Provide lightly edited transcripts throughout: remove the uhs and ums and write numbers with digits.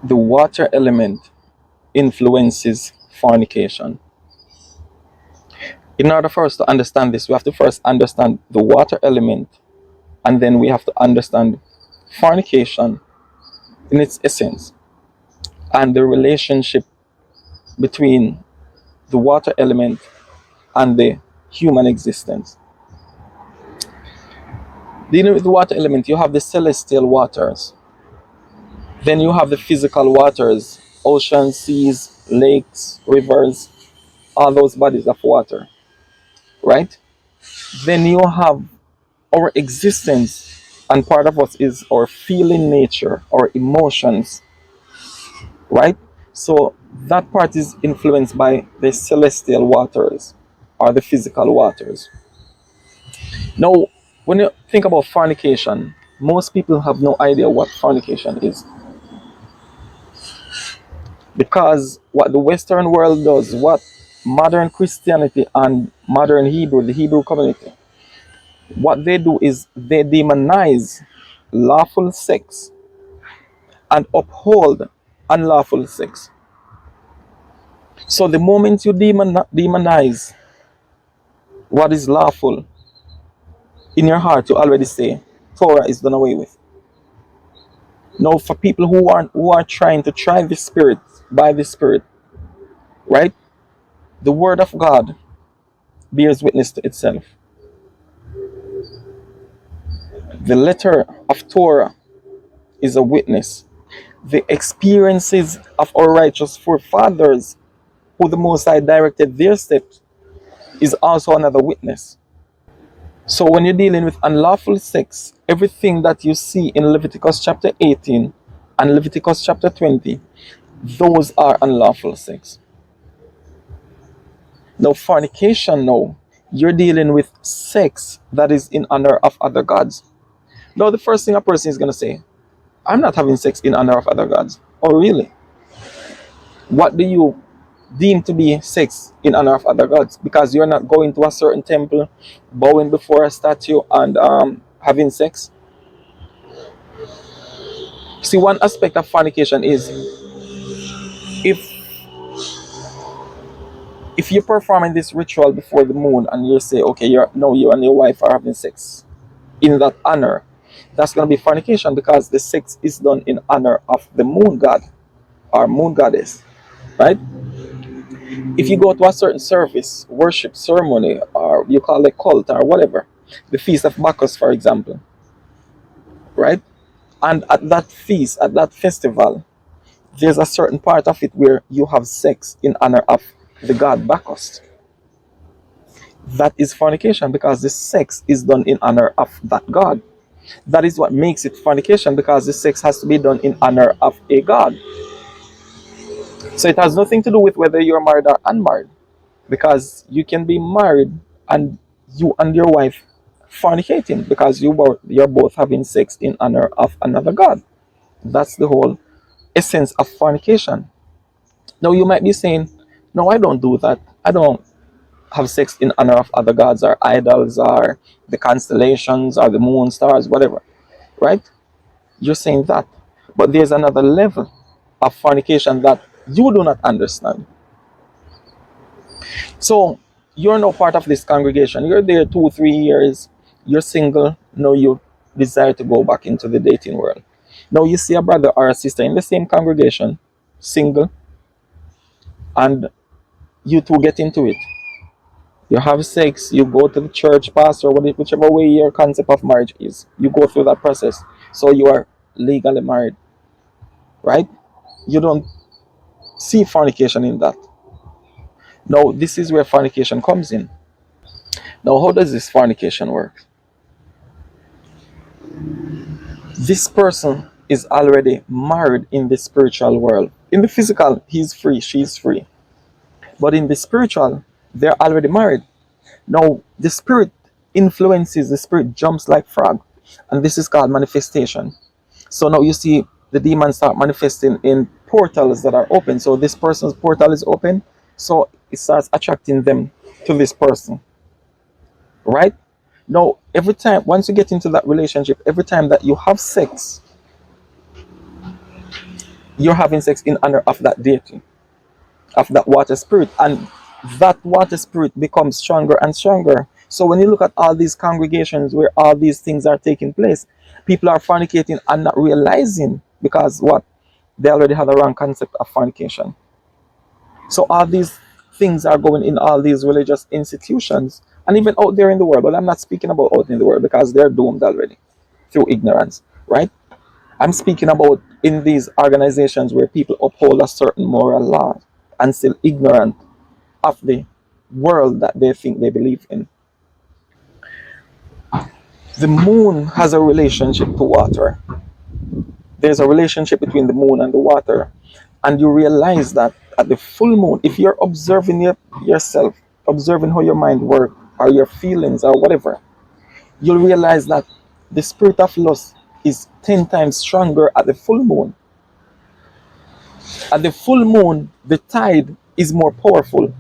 the water element influences fornication. In order for us to understand this, we have to first understand the water element, and then we have to understand fornication in its essence and the relationship between the water element and the human existence. Dealing with the water element, you have the celestial waters, then you have the physical waters, oceans, seas, lakes, rivers, all those bodies of water, right? Then you have our existence, and part of us is our feeling nature, our emotions, right? So that part is influenced by the celestial waters or the physical waters. Now, when you think about fornication, most people have no idea what fornication is, because what the Western world does, what modern Christianity and modern Hebrew, the Hebrew community, what they do is they demonize lawful sex and uphold unlawful sex. So the moment you demonize what is lawful, in your heart you already say Torah is done away with. Now, for people who are trying to try the spirit by the spirit, right? The word of God bears witness to itself. The letter of Torah is a witness. The experiences of our righteous forefathers, who the Most High directed their steps, is also another witness. So when you're dealing with unlawful sex, everything that you see in Leviticus chapter 18 and Leviticus chapter 20, those are unlawful sex. Now, fornication, now, you're dealing with sex that is in honor of other gods. Now, the first thing a person is going to say, I'm not having sex in honor of other gods. Oh, really? What do you deem to be sex in honor of other gods? Because you're not going to a certain temple, bowing before a statue, and having sex. See, one aspect of fornication is if you're performing this ritual before the moon and you say, okay, you and your wife are having sex in that honor, that's going to be fornication, because the sex is done in honor of the moon god or moon goddess, right? If you go to a certain service, worship ceremony, or you call it cult or whatever, the feast of Bacchus, for example, right? And at that feast, at that festival, there's a certain part of it where you have sex in honor of the god Bacchus. That is fornication, because the sex is done in honor of that god. That is what makes it fornication, because the sex has to be done in honor of a god. So it has nothing to do with whether you're married or unmarried, because you can be married and you and your wife fornicating because you're both having sex in honor of another god. That's the whole essence of fornication. Now you might be saying, no, I don't do that. I don't have sex in honor of other gods or idols or the constellations or the moon, stars, whatever, right? You're saying that. But there's another level of fornication that you do not understand. So you're now part of this congregation. You're there 2, 3 years. You're single. Now you desire to go back into the dating world. Now you see a brother or a sister in the same congregation, single, and you two get into it. You have sex, you go to the church, pastor, whichever way your concept of marriage is. You go through that process. So you are legally married, right? You don't see fornication in that. Now, this is where fornication comes in. Now, how does this fornication work? This person is already married in the spiritual world. In the physical, he's free, she's free. But in the spiritual, they're already married. Now, the spirit influences, the spirit jumps like frog. And this is called manifestation. So now you see the demons start manifesting in portals that are open. So this person's portal is open. So it starts attracting them to this person. Right? Now, every time, once you get into that relationship, every time that you have sex, You're having sex in honor of that deity, of that water spirit, and that water spirit becomes stronger and stronger. So when you look at all these congregations where all these things are taking place, people are fornicating and not realizing, because what? They already have a wrong concept of fornication. So all these things are going in all these religious institutions and even out there in the world. But I'm not speaking about out in the world because they're doomed already through ignorance, right? I'm speaking about in these organizations where people uphold a certain moral law and still ignorant of the world that they think they believe in. The moon has a relationship to water. There's a relationship between the moon and the water. And you realize that at the full moon, if you're observing yourself, observing how your mind works, or your feelings, or whatever, you'll realize that the spirit of lust is 10 times stronger at the full moon. At the full moon, the tide is more powerful.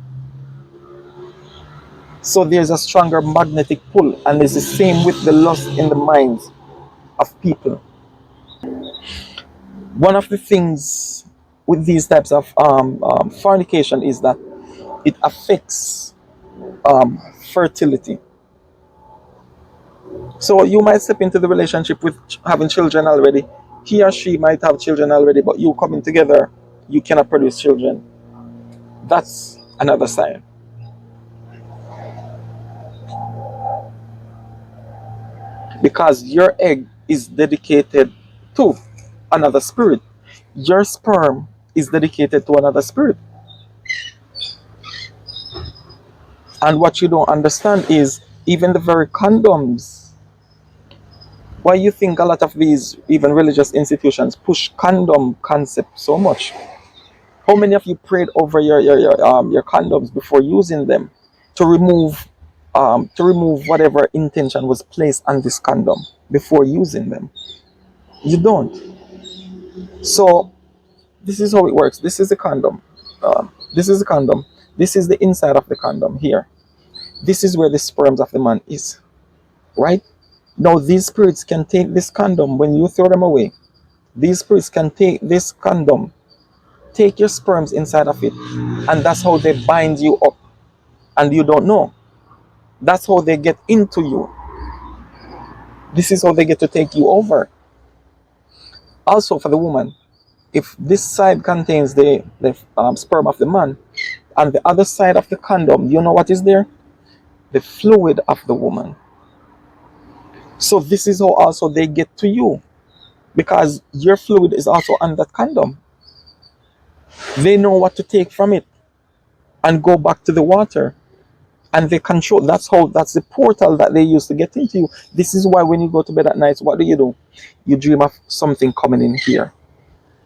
So there's a stronger magnetic pull, and it's the same with the lust in the minds of people. One of the things with these types of fornication is that it affects fertility. So you might step into the relationship with having children already. He or she might have children already, but you coming together, you cannot produce children. That's another sign. Because your egg is dedicated to another spirit. Your sperm is dedicated to another spirit. And what you don't understand is even the very condoms. Why you think a lot of these even religious institutions push condom concept so much? How many of you prayed over your condoms before using them to remove whatever intention was placed on this condom before using them? You don't. So this is how it works. This is a condom. This is a condom. This is the inside of the condom here. This is where the sperms of the man is. Right? Now these spirits can take this condom when you throw them away. These spirits can take this condom, take your sperms inside of it, and that's how they bind you up. And you don't know. That's how they get into you. This is how they get to take you over. Also, for the woman, if this side contains the sperm of the man, and the other side of the condom, you know what is there? The fluid of the woman. So this is how also they get to you, because your fluid is also on that condom. They know what to take from it and go back to the water, and they control. That's the portal that they use to get into you. This is why when you go to bed at night, what do? You dream of something coming in here,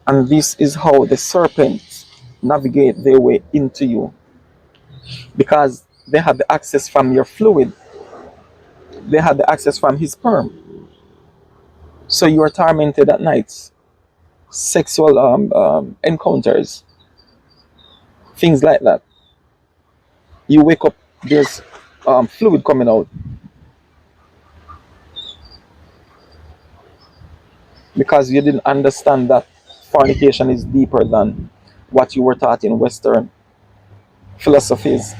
and this is how the serpents navigate their way into you, because they had the access from your fluid. They had the access from his sperm. So you are tormented at night. Sexual encounters, things like that. You wake up, there's fluid coming out, because you didn't understand that fornication is deeper than what you were taught in Western philosophies,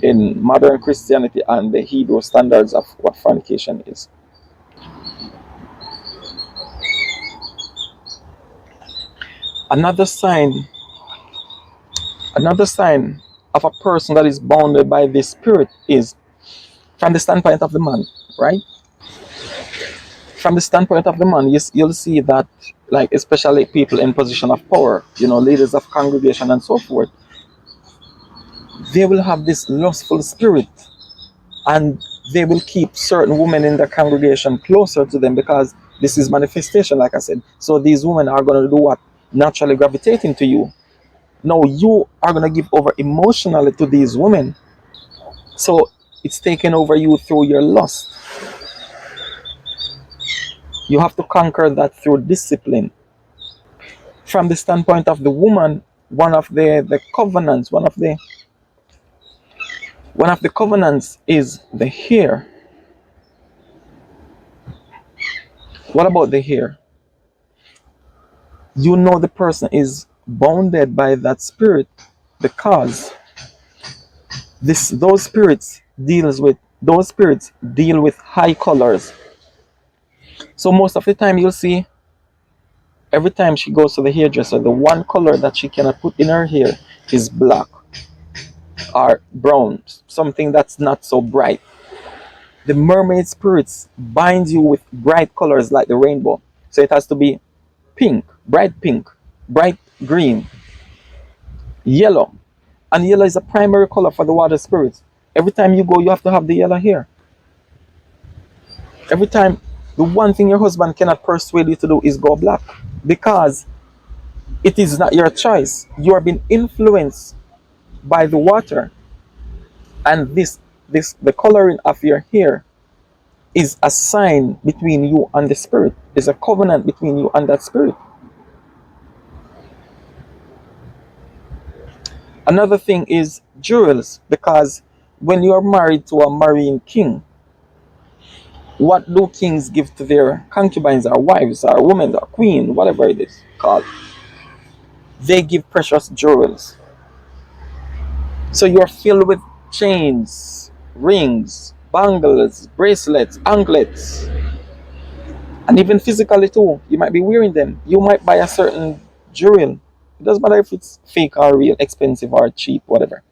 in modern Christianity, and the Hebrew standards of what fornication is. Another sign, another sign of a person that is bounded by this spirit is from the standpoint of the man, right? From the standpoint of the man, you'll see that, like, especially people in position of power, leaders of congregation and so forth, they will have this lustful spirit, and they will keep certain women in their congregation closer to them, because this is manifestation, like I said. So these women are going to do what? Naturally gravitating to you. Now you are going to give over emotionally to these women. So it's taken over you through your lust. You have to conquer that through discipline. From the standpoint of the woman, one of the covenants, one of the covenants is the hair. What about the hair? You know the person is bounded by that spirit because those spirits deal with high colors. So most of the time you'll see every time she goes to the hairdresser, the one color that she cannot put in her hair is black or brown, something that's not so bright. The mermaid spirits bind you with bright colors like the rainbow. So it has to be pink, bright green, yellow. And yellow is a primary color for the water spirits. Every time you go, you have to have the yellow hair. Every time, the one thing your husband cannot persuade you to do is go black because it is not your choice. You are being influenced by the water, and the coloring of your hair is a sign between you and the spirit. Is a covenant between you and that spirit. Another thing is jewels, because when you are married to a marine king, what do kings give to their concubines or wives or women or queen, whatever it is called? They give precious jewels. So you're filled with chains, rings, bangles, bracelets, anklets, and even physically too. You might be wearing them. You might buy a certain jewel. It doesn't matter if it's fake or real, expensive or cheap, whatever.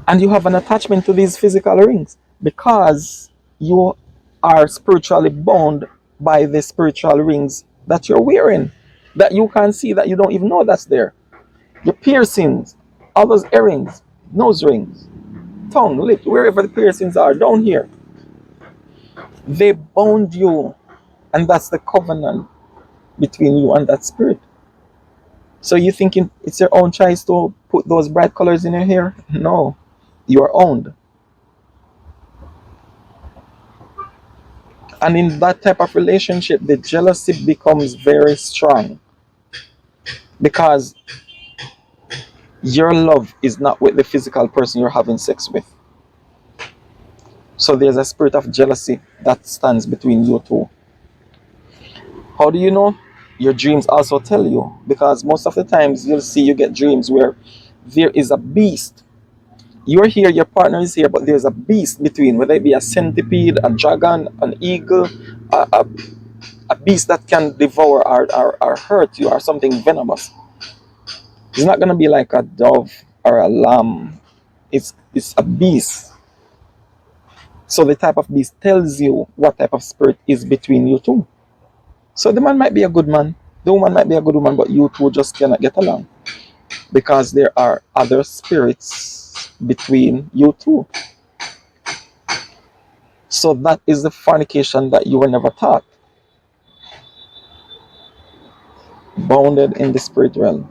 And you have an attachment to these physical rings because you are spiritually bound by the spiritual rings that you're wearing, that you can't see, that you don't even know that's there. Your piercings, all those earrings, nose rings, tongue, lip, wherever the piercings are down here, they bound you, and that's the covenant between you and that spirit. So you thinking it's your own choice to put those bright colors in your hair? No, you are owned. And in that type of relationship, the jealousy becomes very strong because your love is not with the physical person you're having sex with. So there's a spirit of jealousy that stands between you two. How do you know? Your dreams also tell you, because most of the times you get dreams where there is a beast. You're here, your partner is here, but there's a beast between, whether it be a centipede, a dragon, an eagle, a beast that can devour or hurt you, or something venomous. It's not going to be like a dove or a lamb. It's a beast. So the type of beast tells you what type of spirit is between you two. So the man might be a good man, the woman might be a good woman, but you two just cannot get along because there are other spirits between you two. So that is the fornication that you were never taught. Bounded in the spirit realm.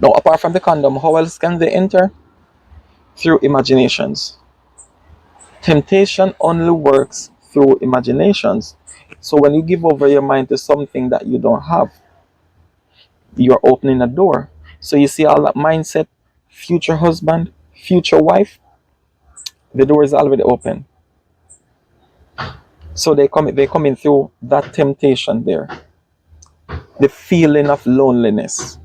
Now, apart from the condom, how else can they enter? Through imaginations. Temptation only works through imaginations. So when you give over your mind to something that you don't have, you're opening a door. So you see all that mindset, future husband, future wife, the door is already open. So they come in through that temptation there. The feeling of loneliness.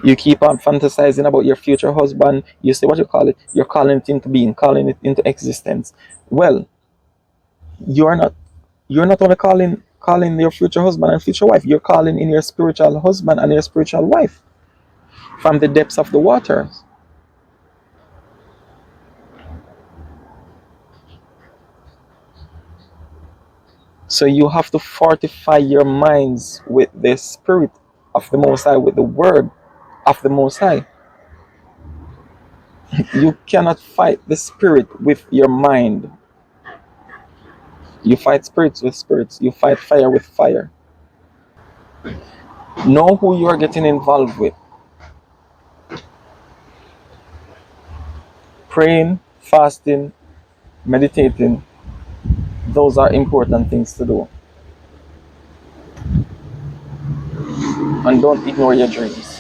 You keep on fantasizing about your future husband. You say, what you call it? You're calling it into being, calling it into existence. Well, you're not only calling your future husband and future wife. You're calling in your spiritual husband and your spiritual wife from the depths of the waters. So you have to fortify your minds with the spirit of the Most High, with the word of the Most High. You cannot fight the spirit with your mind. You fight spirits with spirits. You fight fire with fire. Know who you are getting involved with. Praying, fasting, meditating, those are important things to do. And don't ignore your dreams.